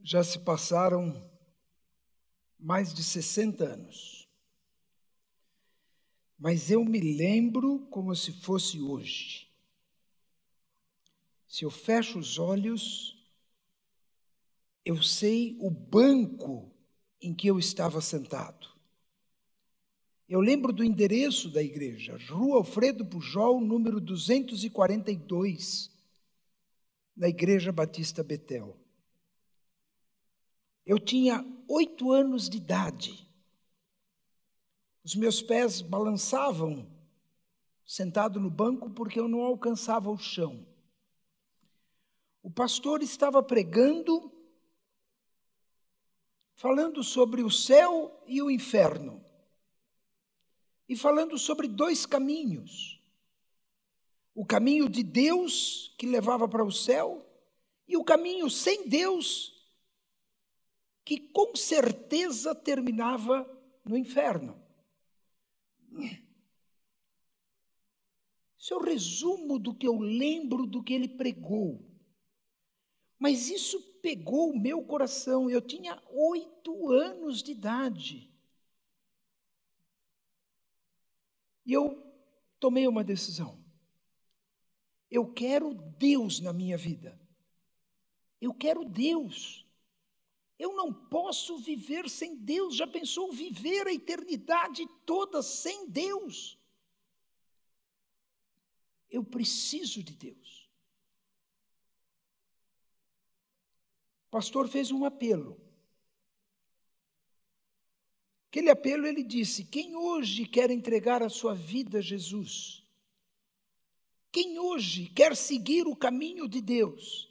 Já se passaram mais de 60 anos. Mas eu me lembro como se fosse hoje. Se eu fecho os olhos, eu sei o banco em que eu estava sentado. Eu lembro do endereço da igreja, Rua Alfredo Pujol, número 242, na Igreja Batista Betel. Eu tinha 8 anos de idade. Os meus pés balançavam sentado no banco porque eu não alcançava o chão. O pastor estava pregando, falando sobre o céu e o inferno. E falando sobre 2 caminhos. O caminho de Deus, que levava para o céu, e o caminho sem Deus, que com certeza terminava no inferno. Isso é o resumo do que eu lembro do que ele pregou. Mas isso pegou o meu coração. Eu tinha 8 anos de idade. E eu tomei uma decisão. Eu quero Deus na minha vida. Eu quero Deus. Eu não posso viver sem Deus. Já pensou viver a eternidade toda sem Deus? Eu preciso de Deus. O pastor fez um apelo. Aquele apelo ele disse: quem hoje quer entregar a sua vida a Jesus? Quem hoje quer seguir o caminho de Deus?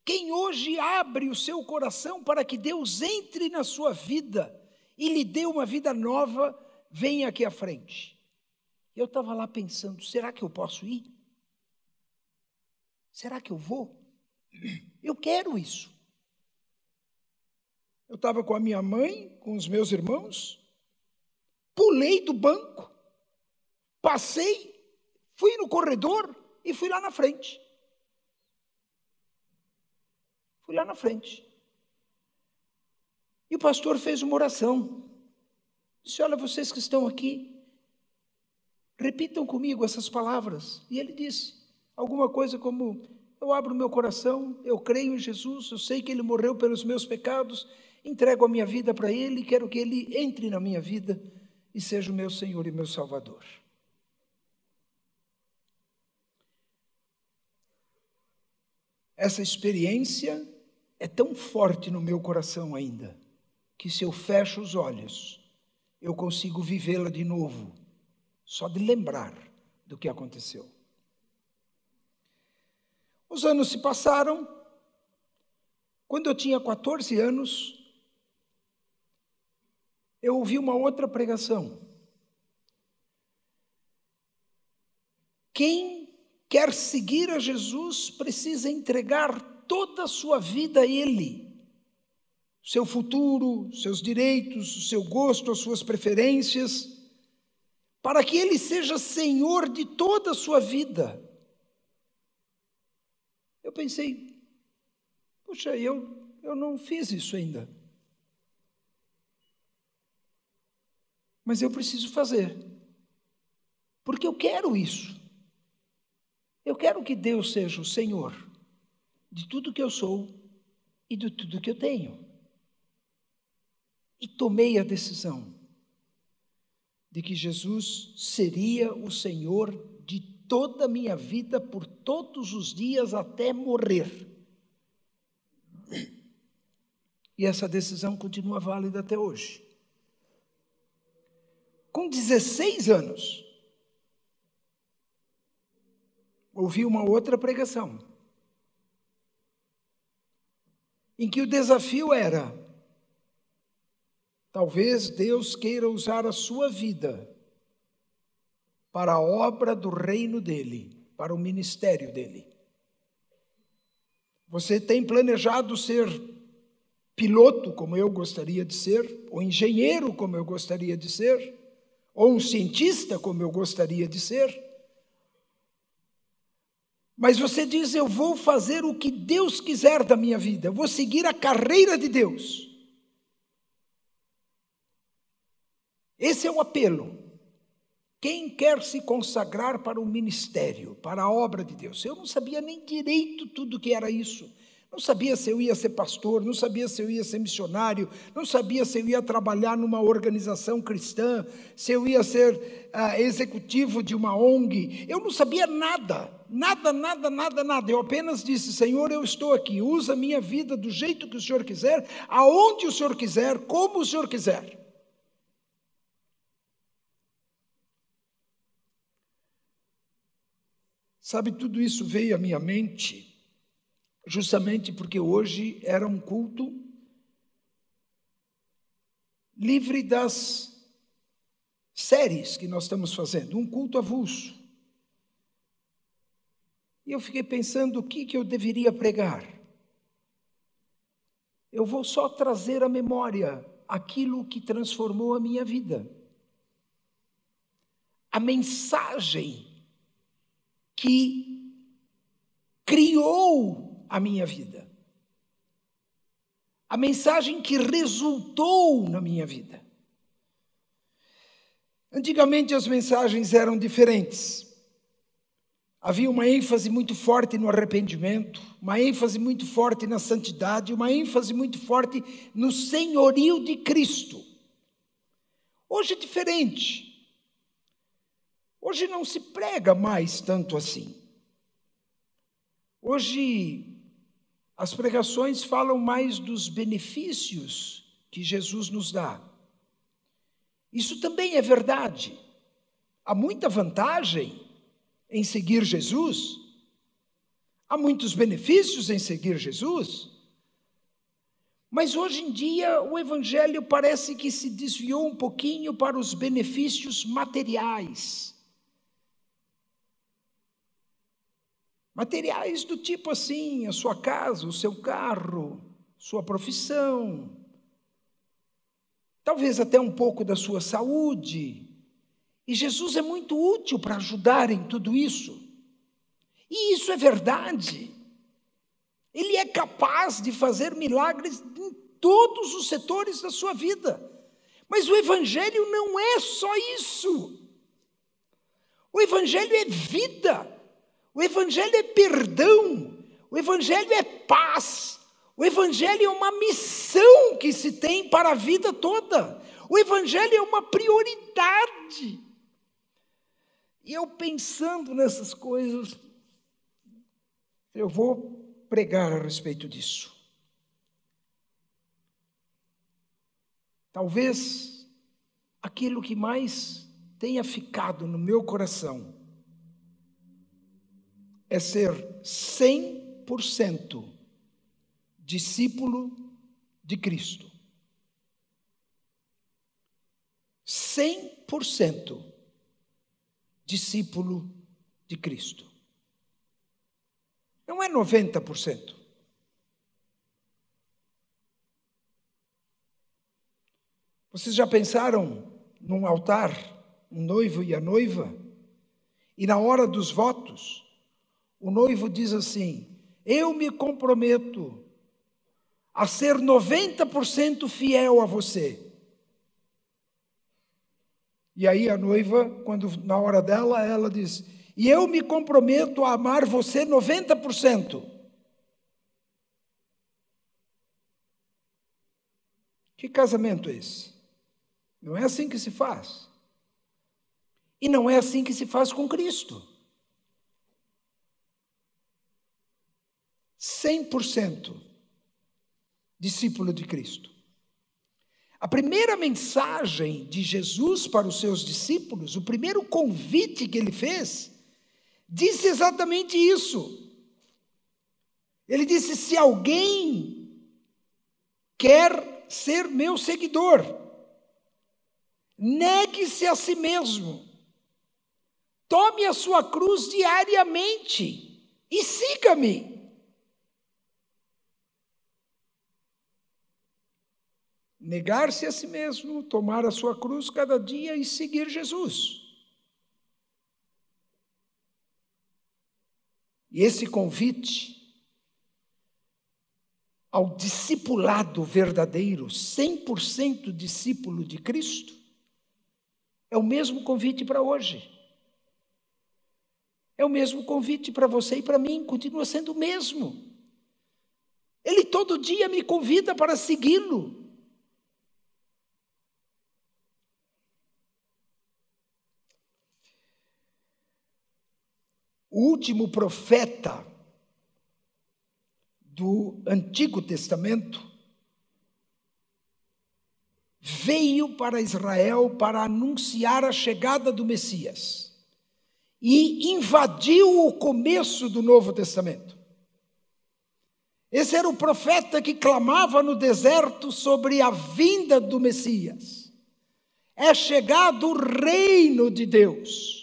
Quem hoje abre o seu coração para que Deus entre na sua vida e lhe dê uma vida nova, venha aqui à frente. Eu estava lá pensando, será que eu posso ir? Será que eu vou? Eu quero isso. Eu estava com a minha mãe, com os meus irmãos, pulei do banco, passei, fui no corredor e fui lá na frente. Fui lá na frente. E o pastor fez uma oração. Disse: olha, vocês que estão aqui, repitam comigo essas palavras. E ele disse alguma coisa como: eu abro meu coração, eu creio em Jesus, eu sei que Ele morreu pelos meus pecados, entrego a minha vida para Ele, quero que Ele entre na minha vida e seja o meu Senhor e meu Salvador. Essa experiência é tão forte no meu coração ainda, que se eu fecho os olhos, eu consigo vivê-la de novo, só de lembrar do que aconteceu. Os anos se passaram. Quando eu tinha 14 anos, eu ouvi uma outra pregação. Quem quer seguir a Jesus precisa entregar toda a sua vida a Ele. Seu futuro, seus direitos, o seu gosto, as suas preferências, para que Ele seja Senhor de toda a sua vida. Eu pensei, puxa, eu não fiz isso ainda. Mas eu preciso fazer, porque eu quero isso. Eu quero que Deus seja o Senhor de tudo que eu sou e de tudo que eu tenho. E tomei a decisão de que Jesus seria o Senhor de toda a minha vida, por todos os dias até morrer. E essa decisão continua válida até hoje. Com 16 anos, ouvi uma outra pregação, em que o desafio era: talvez Deus queira usar a sua vida para a obra do reino dele, para o ministério dele. Você tem planejado ser piloto, como eu gostaria de ser, ou engenheiro, como eu gostaria de ser, ou um cientista, como eu gostaria de ser? Mas você diz: eu vou fazer o que Deus quiser da minha vida, eu vou seguir a carreira de Deus. Esse é o apelo. Quem quer se consagrar para o ministério, para a obra de Deus? Eu não sabia nem direito tudo o que era isso. Não sabia se eu ia ser pastor, não sabia se eu ia ser missionário, não sabia se eu ia trabalhar numa organização cristã, se eu ia ser executivo de uma ONG. Eu não sabia nada. Eu apenas disse: Senhor, eu estou aqui, usa a minha vida do jeito que o Senhor quiser, aonde o Senhor quiser, como o Senhor quiser. Sabe, tudo isso veio à minha mente justamente porque hoje era um culto livre das séries que nós estamos fazendo, um culto avulso. E eu fiquei pensando o que eu deveria pregar. Eu vou só trazer à memória aquilo que transformou a minha vida. A mensagem que criou a minha vida. A mensagem que resultou na minha vida. Antigamente as mensagens eram diferentes. Havia uma ênfase muito forte no arrependimento, uma ênfase muito forte na santidade, uma ênfase muito forte no senhorio de Cristo. Hoje é diferente. Hoje não se prega mais tanto assim. Hoje as pregações falam mais dos benefícios que Jesus nos dá. Isso também é verdade. Há muita vantagem em seguir Jesus. Há muitos benefícios em seguir Jesus. Mas hoje em dia o evangelho parece que se desviou um pouquinho para os benefícios materiais. Materiais do tipo assim, a sua casa, o seu carro, sua profissão, talvez até um pouco da sua saúde. E Jesus é muito útil para ajudar em tudo isso. E isso é verdade. Ele é capaz de fazer milagres em todos os setores da sua vida. Mas o evangelho não é só isso. O evangelho é vida. O evangelho é perdão, o evangelho é paz, o evangelho é uma missão que se tem para a vida toda, o evangelho é uma prioridade. E eu pensando nessas coisas, eu vou pregar a respeito disso. Talvez aquilo que mais tenha ficado no meu coração é ser 100% discípulo de Cristo. 100% discípulo de Cristo. Não é 90%. Vocês já pensaram num altar, um noivo e a noiva? E na hora dos votos, o noivo diz assim: eu me comprometo a ser 90% fiel a você. E aí a noiva, quando na hora dela, ela diz: e eu me comprometo a amar você 90%. Que casamento é esse? Não é assim que se faz. E não é assim que se faz com Cristo. 100% discípulo de Cristo. A primeira mensagem de Jesus para os seus discípulos, o primeiro convite que ele fez, disse exatamente isso. Ele disse: se alguém quer ser meu seguidor, negue-se a si mesmo, tome a sua cruz diariamente e siga-me. Negar-se a si mesmo, tomar a sua cruz cada dia e seguir Jesus. E esse convite ao discipulado verdadeiro, 100% discípulo de Cristo, é o mesmo convite para hoje. É o mesmo convite para você e para mim, continua sendo o mesmo. Ele todo dia me convida para segui-lo. O último profeta do Antigo Testamento veio para Israel para anunciar a chegada do Messias e invadiu o começo do Novo Testamento. Esse era o profeta que clamava no deserto sobre a vinda do Messias. É chegado o reino de Deus.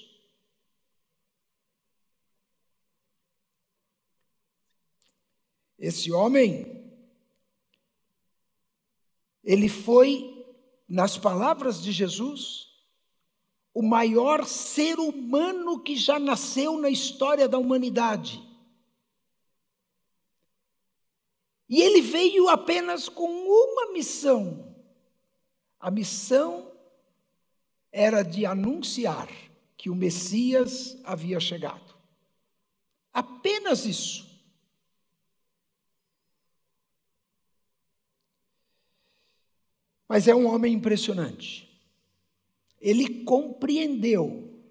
Esse homem, ele foi, nas palavras de Jesus, o maior ser humano que já nasceu na história da humanidade. E ele veio apenas com uma missão. A missão era de anunciar que o Messias havia chegado. Apenas isso. Mas é um homem impressionante. Ele compreendeu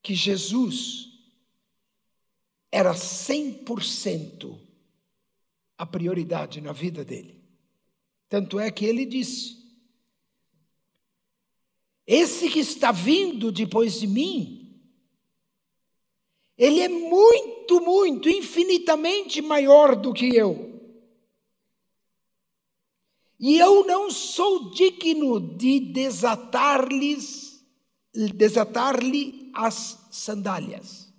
que Jesus era 100% a prioridade na vida dele. Tanto é que ele disse: esse que está vindo depois de mim, ele é muito, muito, infinitamente maior do que eu. E eu não sou digno de desatar-lhe as sandálias.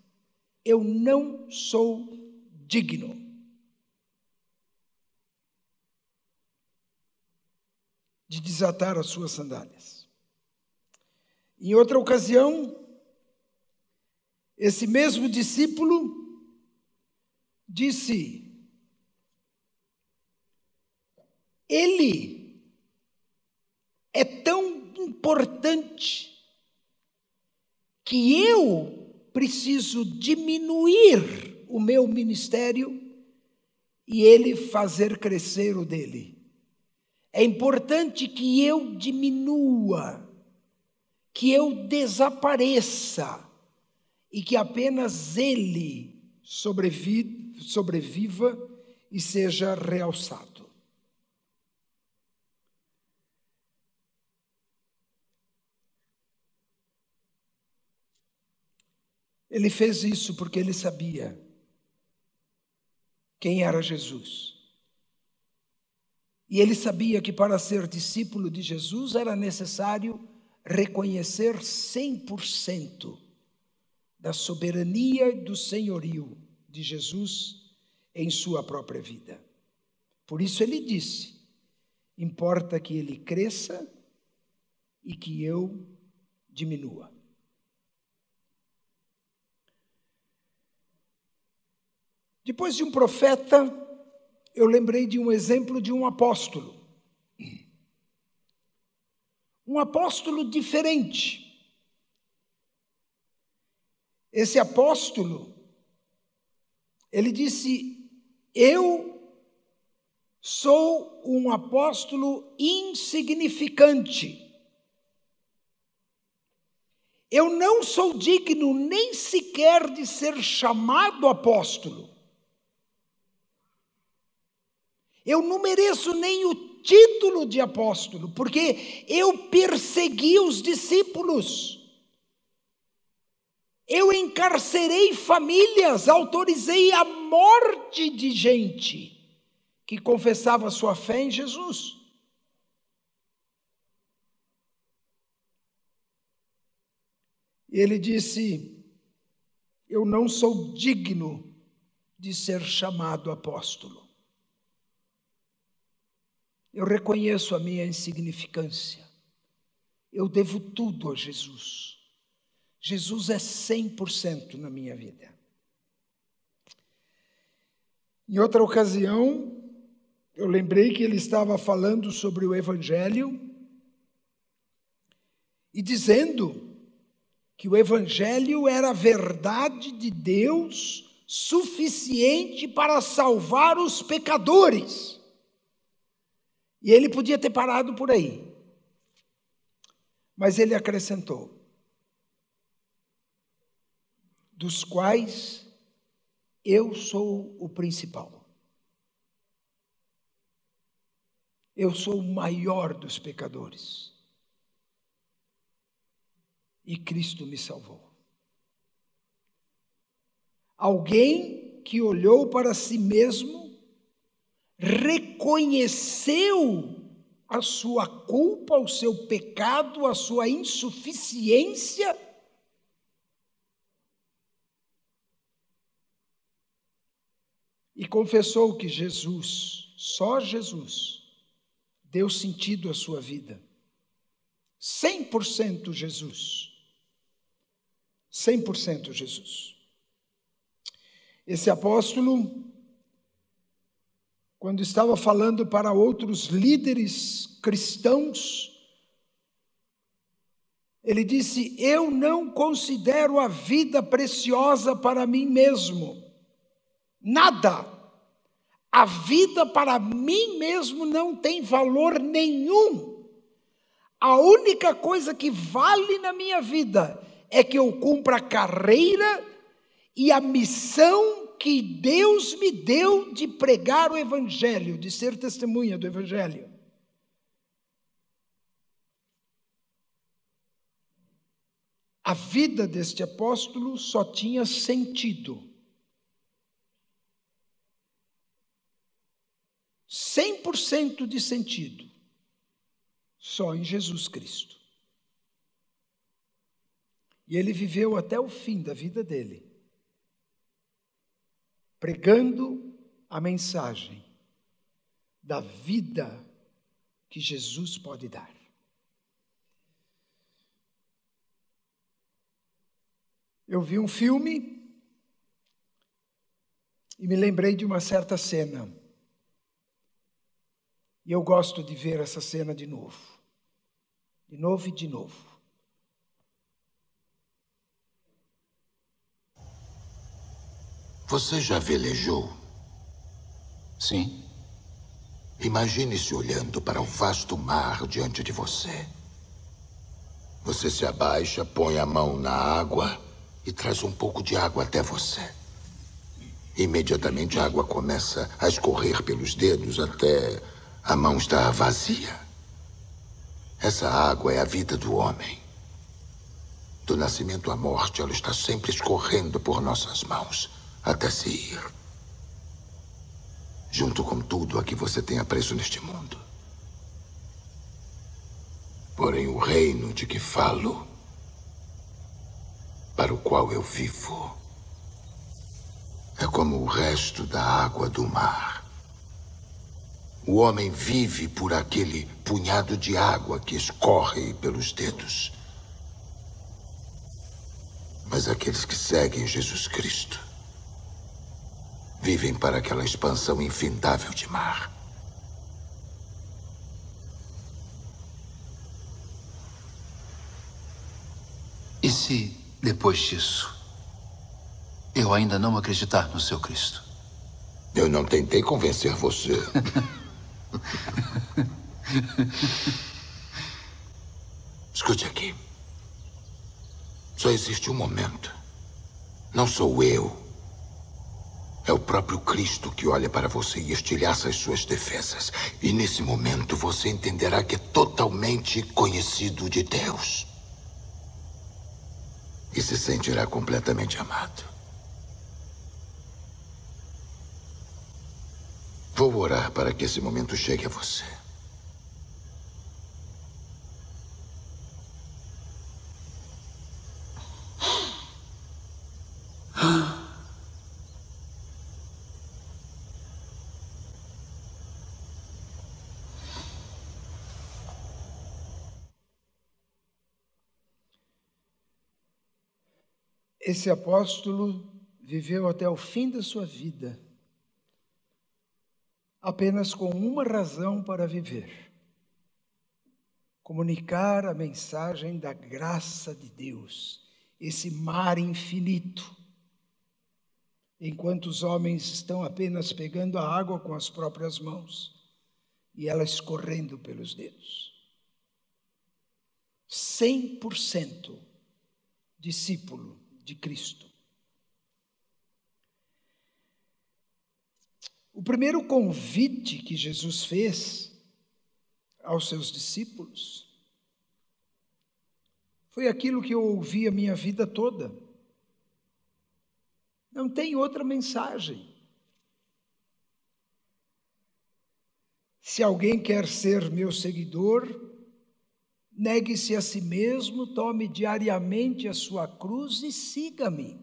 Eu não sou digno. De desatar as suas sandálias. Em outra ocasião, esse mesmo discípulo disse: ele é tão importante que eu preciso diminuir o meu ministério e ele fazer crescer o dele. É importante que eu diminua, que eu desapareça e que apenas ele sobreviva e seja realçado. Ele fez isso porque ele sabia quem era Jesus. E ele sabia que para ser discípulo de Jesus era necessário reconhecer 100% da soberania e do senhorio de Jesus em sua própria vida. Por isso ele disse: importa que ele cresça e que eu diminua. Depois de um profeta, eu lembrei de um exemplo de um apóstolo. Um apóstolo diferente. Esse apóstolo, ele disse: eu sou um apóstolo insignificante. Eu não sou digno nem sequer de ser chamado apóstolo. Eu não mereço nem o título de apóstolo, porque eu persegui os discípulos. Eu encarcerei famílias, autorizei a morte de gente que confessava sua fé em Jesus. E ele disse: eu não sou digno de ser chamado apóstolo. Eu reconheço a minha insignificância. Eu devo tudo a Jesus. Jesus é 100% na minha vida. Em outra ocasião, eu lembrei que ele estava falando sobre o Evangelho e dizendo que o Evangelho era a verdade de Deus suficiente para salvar os pecadores. E ele podia ter parado por aí. Mas ele acrescentou: dos quais eu sou o principal. Eu sou o maior dos pecadores. E Cristo me salvou. Alguém que olhou para si mesmo, reconheceu a sua culpa, o seu pecado, a sua insuficiência, e confessou que Jesus, só Jesus, deu sentido à sua vida. 100% Jesus. 100% Jesus. Esse apóstolo, quando estava falando para outros líderes cristãos, ele disse: eu não considero a vida preciosa para mim mesmo. Nada. A vida para mim mesmo não tem valor nenhum. A única coisa que vale na minha vida é que eu cumpra a carreira e a missão que Deus me deu de pregar o Evangelho, de ser testemunha do Evangelho. A vida deste apóstolo só tinha sentido 100% de sentido só em Jesus Cristo. E ele viveu até o fim da vida dele, pregando a mensagem da vida que Jesus pode dar. Eu vi um filme e me lembrei de uma certa cena. E eu gosto de ver essa cena de novo. De novo e de novo. Você já velejou? Sim. Imagine-se olhando para o vasto mar diante de você. Você se abaixa, põe a mão na água e traz um pouco de água até você. Imediatamente a água começa a escorrer pelos dedos até a mão estar vazia. Essa água é a vida do homem. Do nascimento à morte, ela está sempre escorrendo por nossas mãos até se ir. Junto com tudo a que você tem apreço neste mundo. Porém, o reino de que falo, para o qual eu vivo, é como o resto da água do mar. O homem vive por aquele punhado de água que escorre pelos dedos. Mas aqueles que seguem Jesus Cristo vivem para aquela expansão infindável de mar. E se, depois disso, eu ainda não acreditar no seu Cristo? Eu não tentei convencer você. Escute aqui. Só existe um momento. Não sou eu. É o próprio Cristo que olha para você e estilhaça as suas defesas. E nesse momento você entenderá que é totalmente conhecido de Deus. E se sentirá completamente amado. Vou orar para que esse momento chegue a você. Esse apóstolo viveu até o fim da sua vida apenas com uma razão para viver: comunicar a mensagem da graça de Deus, esse mar infinito, enquanto os homens estão apenas pegando a água com as próprias mãos e ela escorrendo pelos dedos. 100% discípulo de Cristo. O primeiro convite que Jesus fez aos seus discípulos foi aquilo que eu ouvi a minha vida toda. Não tem outra mensagem. Se alguém quer ser meu seguidor, negue-se a si mesmo, tome diariamente a sua cruz e siga-me.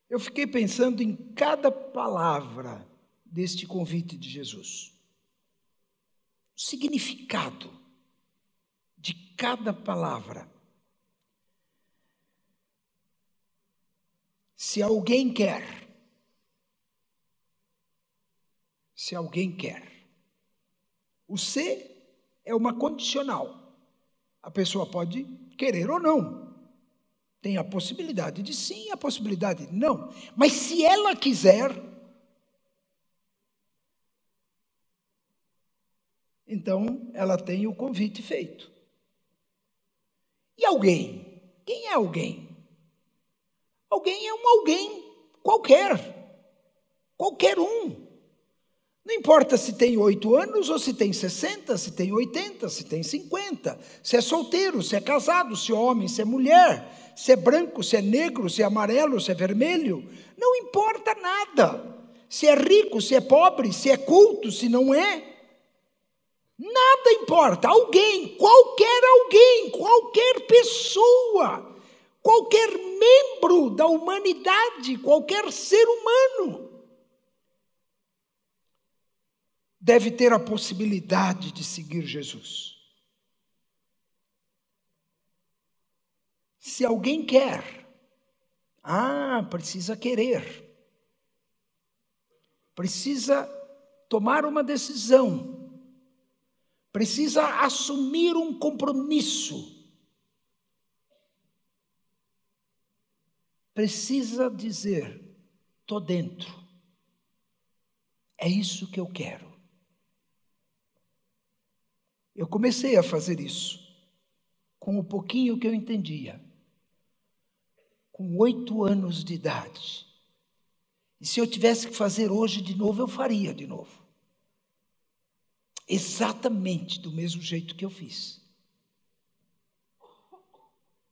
Eu fiquei pensando em cada palavra deste convite de Jesus. O significado de cada palavra. Se alguém quer, o se é uma condicional. A pessoa pode querer ou não. Tem a possibilidade de sim e a possibilidade de não. Mas se ela quiser, então ela tem o convite feito. E alguém? Quem é alguém? Alguém é um alguém qualquer. Qualquer um. Não importa se tem 8 anos ou se tem 60, se tem 80, se tem 50, se é solteiro, se é casado, se é homem, se é mulher, se é branco, se é negro, se é amarelo, se é vermelho. Não importa nada. Se é rico, se é pobre, se é culto, se não é. Nada importa. Alguém, qualquer pessoa, qualquer membro da humanidade, qualquer ser humano, deve ter a possibilidade de seguir Jesus. Se alguém quer, precisa querer. Precisa tomar uma decisão. Precisa assumir um compromisso. Precisa dizer: estou dentro. É isso que eu quero. Eu comecei a fazer isso com o pouquinho que eu entendia, com 8 anos de idade. E se eu tivesse que fazer hoje de novo, eu faria de novo. Exatamente do mesmo jeito que eu fiz.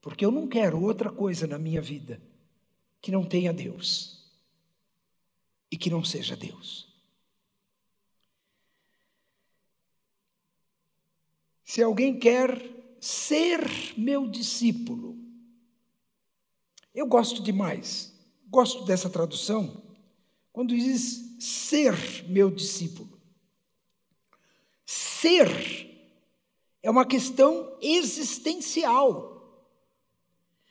Porque eu não quero outra coisa na minha vida que não tenha Deus e que não seja Deus. Se alguém quer ser meu discípulo, eu gosto demais, gosto dessa tradução, quando diz ser meu discípulo. Ser é uma questão existencial.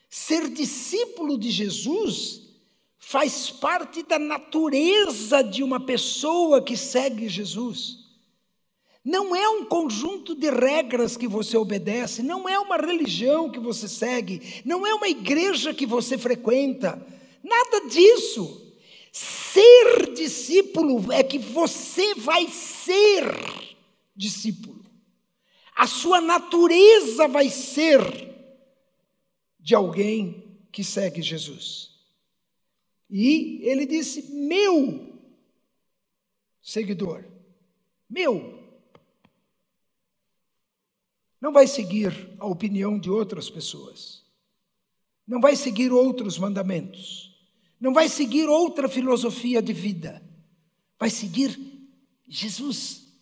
Ser discípulo de Jesus faz parte da natureza de uma pessoa que segue Jesus. Não é um conjunto de regras que você obedece, não é uma religião que você segue, não é uma igreja que você frequenta, nada disso. Ser discípulo é que você vai ser discípulo. A sua natureza vai ser de alguém que segue Jesus. E ele disse: meu seguidor, meu. Não vai seguir a opinião de outras pessoas. Não vai seguir outros mandamentos. Não vai seguir outra filosofia de vida. Vai seguir Jesus.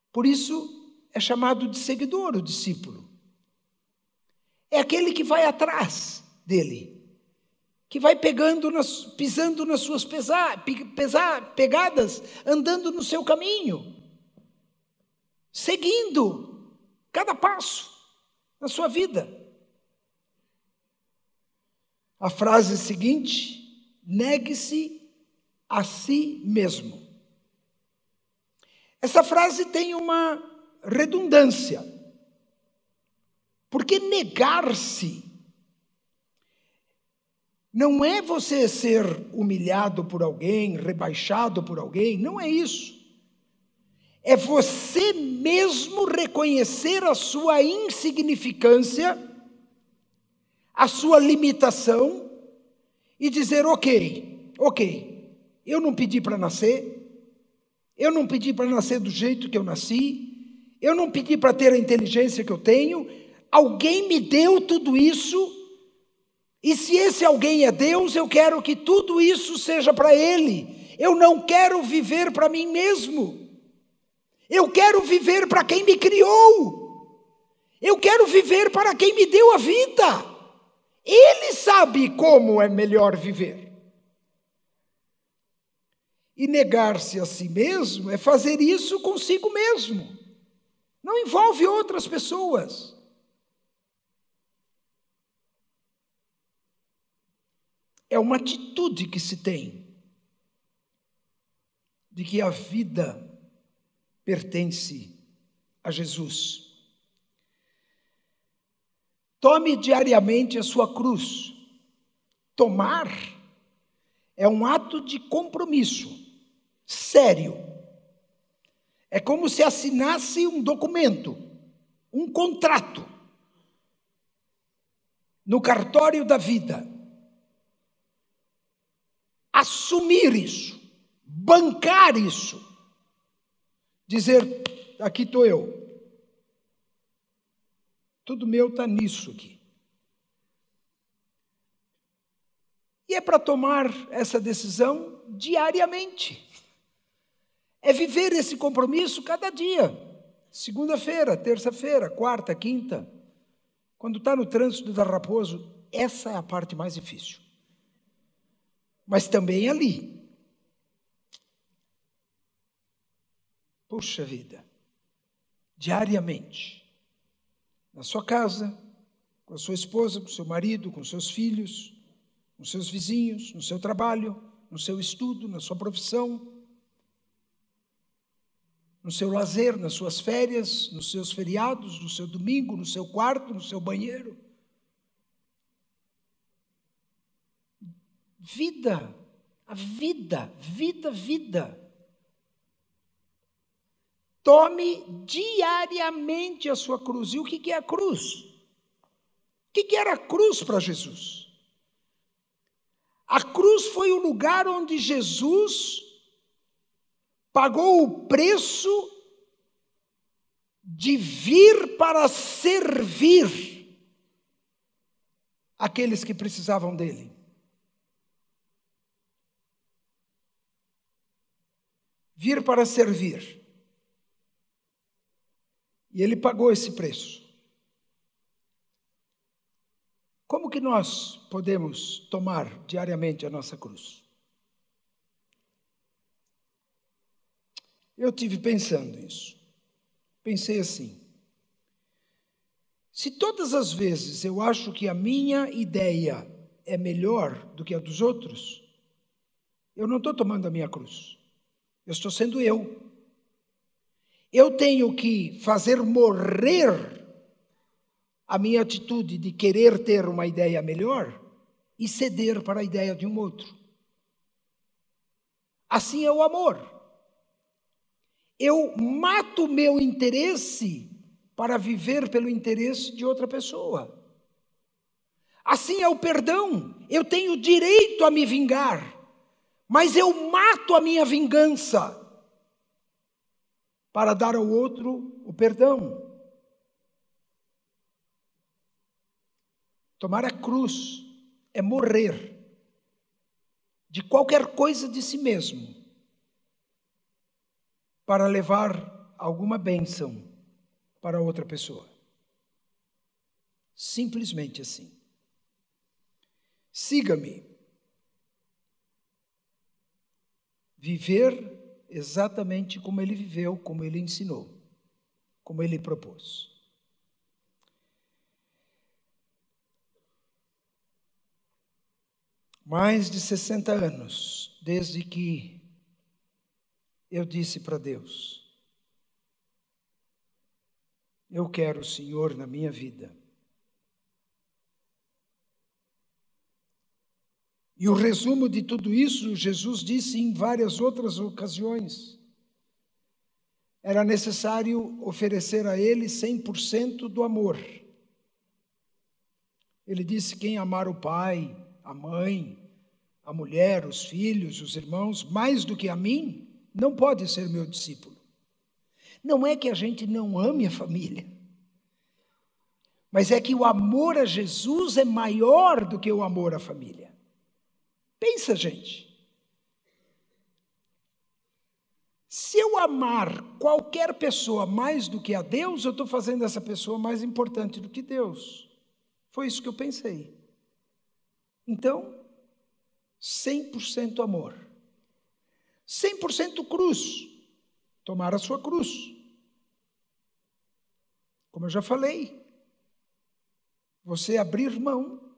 Por isso é chamado de seguidor, o discípulo. É aquele que vai atrás dele, que vai pisando nas suas pegadas, andando no seu caminho, seguindo cada passo, na sua vida. A frase seguinte: negue-se a si mesmo. Essa frase tem uma redundância, porque negar-se não é você ser humilhado por alguém, rebaixado por alguém, não é isso. É você mesmo reconhecer a sua insignificância, a sua limitação e dizer: ok, eu não pedi para nascer, eu não pedi para nascer do jeito que eu nasci, eu não pedi para ter a inteligência que eu tenho, alguém me deu tudo isso, e se esse alguém é Deus, eu quero que tudo isso seja para Ele. Eu não quero viver para mim mesmo. Eu quero viver para quem me criou. Eu quero viver para quem me deu a vida. Ele sabe como é melhor viver. E negar-se a si mesmo é fazer isso consigo mesmo. Não envolve outras pessoas. É uma atitude que se tem de que a vida pertence a Jesus. Tome diariamente a sua cruz. Tomar é um ato de compromisso sério. É como se assinasse um documento, um contrato, no cartório da vida. Assumir isso, bancar isso, dizer: aqui estou eu, tudo meu está nisso aqui. E é para tomar essa decisão diariamente, é viver esse compromisso cada dia, segunda-feira, terça-feira, quarta, quinta. Quando está no trânsito da Raposo, essa é a parte mais difícil. Mas também ali. Puxa vida, diariamente, na sua casa, com a sua esposa, com o seu marido, com seus filhos, com seus vizinhos, no seu trabalho, no seu estudo, na sua profissão, no seu lazer, nas suas férias, nos seus feriados, no seu domingo, no seu quarto, no seu banheiro. Vida, a vida. Tome diariamente a sua cruz. E o que é a cruz? O que era a cruz para Jesus? A cruz foi o lugar onde Jesus pagou o preço de vir para servir aqueles que precisavam dele. Vir para servir. E ele pagou esse preço. Como que nós podemos tomar diariamente a nossa cruz? Eu tive pensando nisso. Pensei assim: se todas as vezes eu acho que a minha ideia é melhor do que a dos outros, eu não estou tomando a minha cruz. Eu estou sendo eu. Eu tenho que fazer morrer a minha atitude de querer ter uma ideia melhor e ceder para a ideia de um outro. Assim é o amor. Eu mato o meu interesse para viver pelo interesse de outra pessoa. Assim é o perdão. Eu tenho direito a me vingar, mas eu mato a minha vingança para dar ao outro o perdão. Tomar a cruz é morrer de qualquer coisa de si mesmo para levar alguma bênção para outra pessoa. Simplesmente assim. Siga-me. Viver exatamente como ele viveu, como ele ensinou, como ele propôs. Mais de 60 anos, desde que eu disse para Deus: eu quero o Senhor na minha vida. E o resumo de tudo isso, Jesus disse em várias outras ocasiões. Era necessário oferecer a Ele 100% do amor. Ele disse: quem amar o pai, a mãe, a mulher, os filhos, os irmãos, mais do que a mim, não pode ser meu discípulo. Não é que a gente não ame a família, mas é que o amor a Jesus é maior do que o amor à família. Pensa, gente. Se eu amar qualquer pessoa mais do que a Deus, eu estou fazendo essa pessoa mais importante do que Deus. Foi isso que eu pensei. Então, 100% amor. 100% cruz. Tomar a sua cruz. Como eu já falei, você abrir mão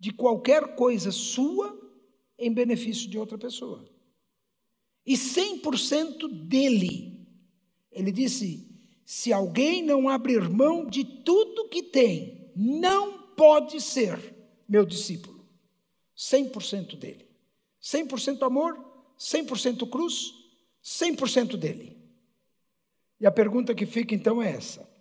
de qualquer coisa sua em benefício de outra pessoa. E 100% dele. Ele disse: se alguém não abrir mão de tudo que tem, não pode ser meu discípulo. 100% dele. 100% amor, 100% cruz, 100% dele. E a pergunta que fica então é essa: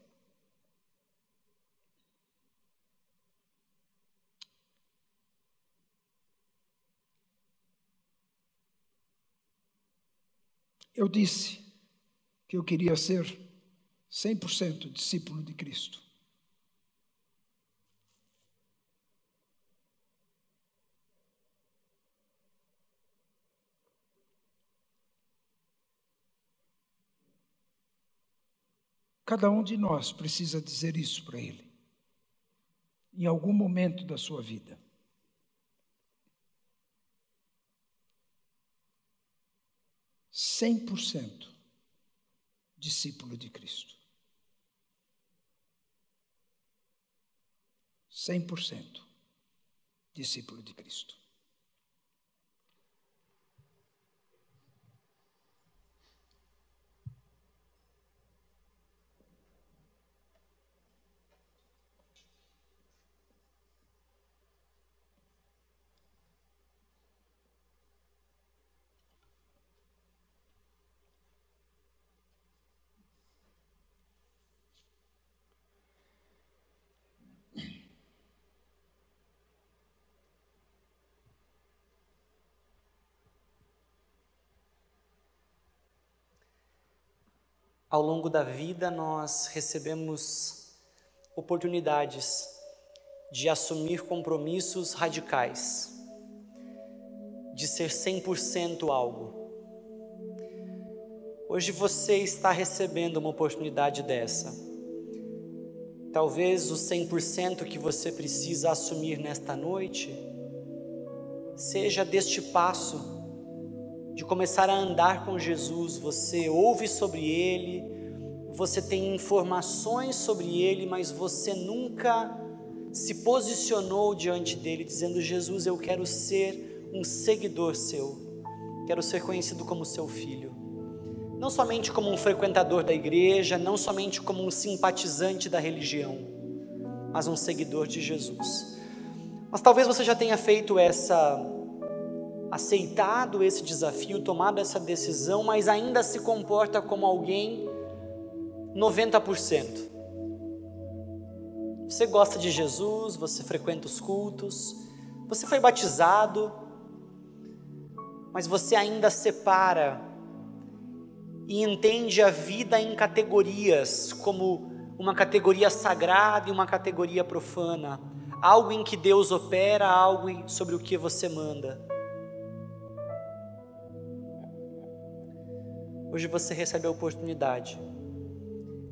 eu disse que eu queria ser 100% discípulo de Cristo. Cada um de nós precisa dizer isso para Ele, em algum momento da sua vida. %, discípulo de Cristo. 100% discípulo de Cristo. Ao longo da vida, nós recebemos oportunidades de assumir compromissos radicais, de ser 100% algo. Hoje você está recebendo uma oportunidade dessa. Talvez o 100% que você precisa assumir nesta noite seja deste passo de começar a andar com Jesus. Você ouve sobre Ele, você tem informações sobre Ele, mas você nunca se posicionou diante dEle dizendo: Jesus, eu quero ser um seguidor seu, quero ser conhecido como seu filho. Não somente como um frequentador da igreja, não somente como um simpatizante da religião, mas um seguidor de Jesus. Mas talvez você já tenha feito aceitado esse desafio, tomado essa decisão, mas ainda se comporta como alguém 90%. Você gosta de Jesus, você frequenta os cultos, você foi batizado, mas você ainda separa e entende a vida em categorias, como uma categoria sagrada e uma categoria profana, algo em que Deus opera, algo sobre o que você manda. Hoje você recebe a oportunidade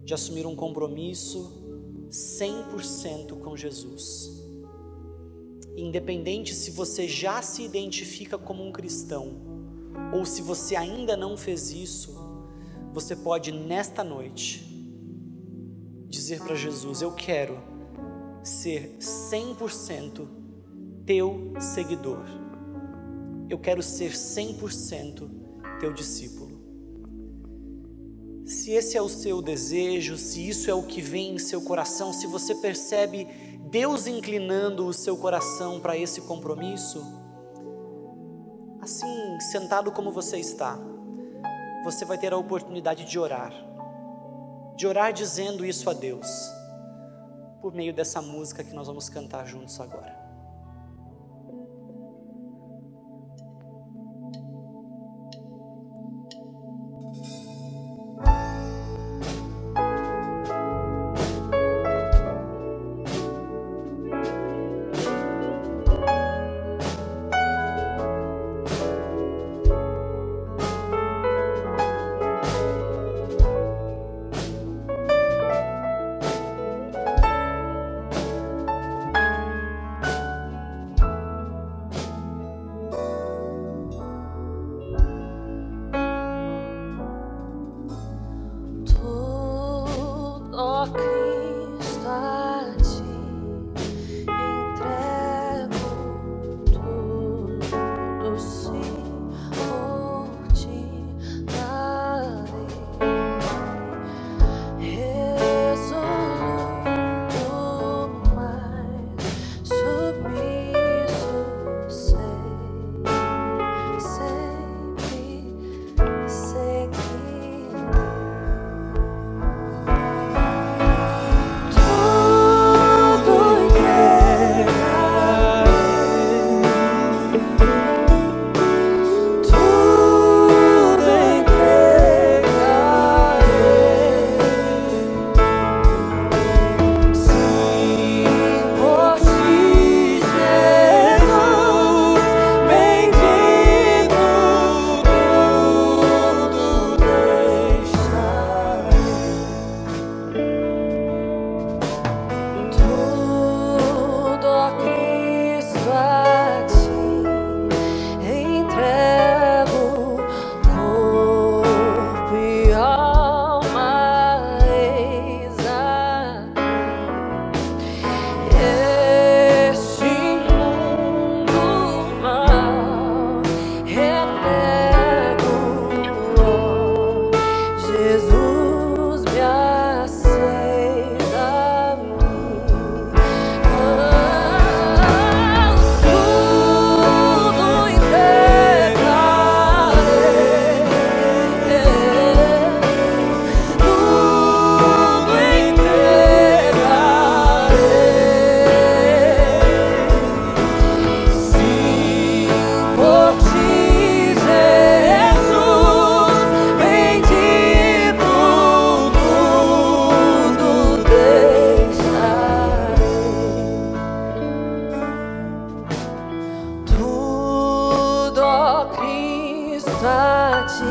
de assumir um compromisso 100% com Jesus. Independente se você já se identifica como um cristão ou se você ainda não fez isso, você pode nesta noite dizer para Jesus: eu quero ser 100% teu seguidor. Eu quero ser 100% teu discípulo. Se esse é o seu desejo, se isso é o que vem em seu coração, se você percebe Deus inclinando o seu coração para esse compromisso, assim, sentado como você está, você vai ter a oportunidade de orar dizendo isso a Deus, por meio dessa música que nós vamos cantar juntos agora.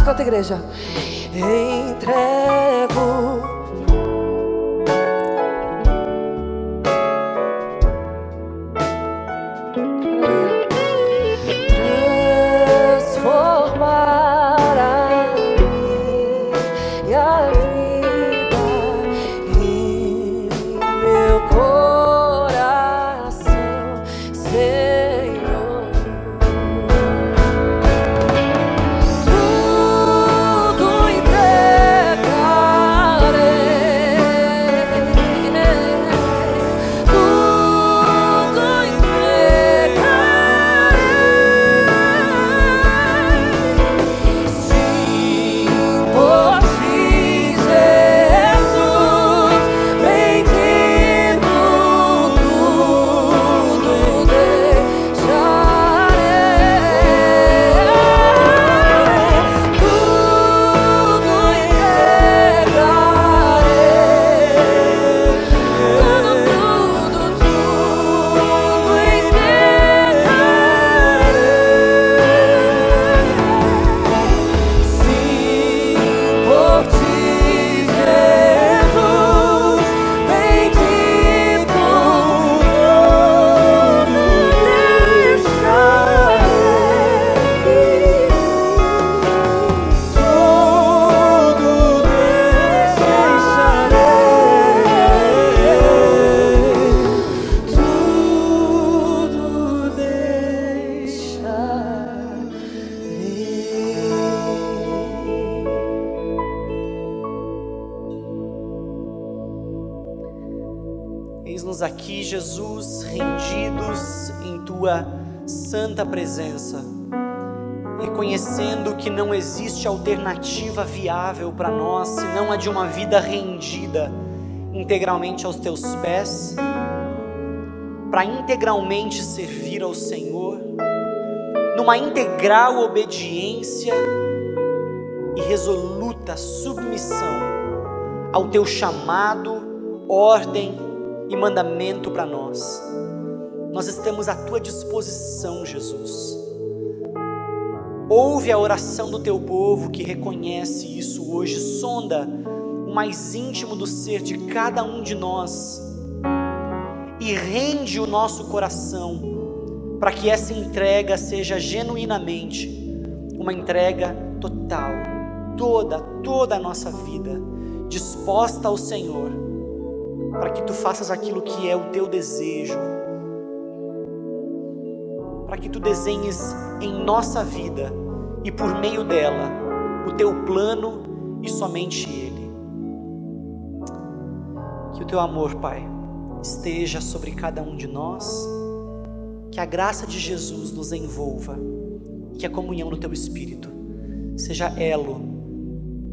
Canta, igreja. Entrego. Transformar a minha vida em meu coração, Senhor. Tudo entregarei. estamos aqui, Jesus, rendidos em Tua santa presença, reconhecendo que não existe alternativa viável para nós, senão a de uma vida rendida integralmente aos Teus pés, para integralmente servir ao Senhor, numa integral obediência e resoluta submissão ao Teu chamado, ordem e mandamento para nós. Nós estamos à Tua disposição, Jesus. Ouve a oração do Teu povo que reconhece isso hoje, sonda o mais íntimo do ser de cada um de nós e rende o nosso coração para que essa entrega seja genuinamente uma entrega total, toda a nossa vida disposta ao Senhor, para que Tu faças aquilo que é o Teu desejo, para que Tu desenhes em nossa vida e por meio dela o Teu plano e somente Ele. Que o Teu amor, Pai, esteja sobre cada um de nós, que a graça de Jesus nos envolva, que a comunhão do Teu Espírito seja elo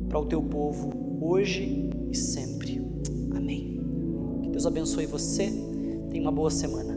para o Teu povo hoje e sempre. Amém. Que Deus abençoe você. Tenha uma boa semana.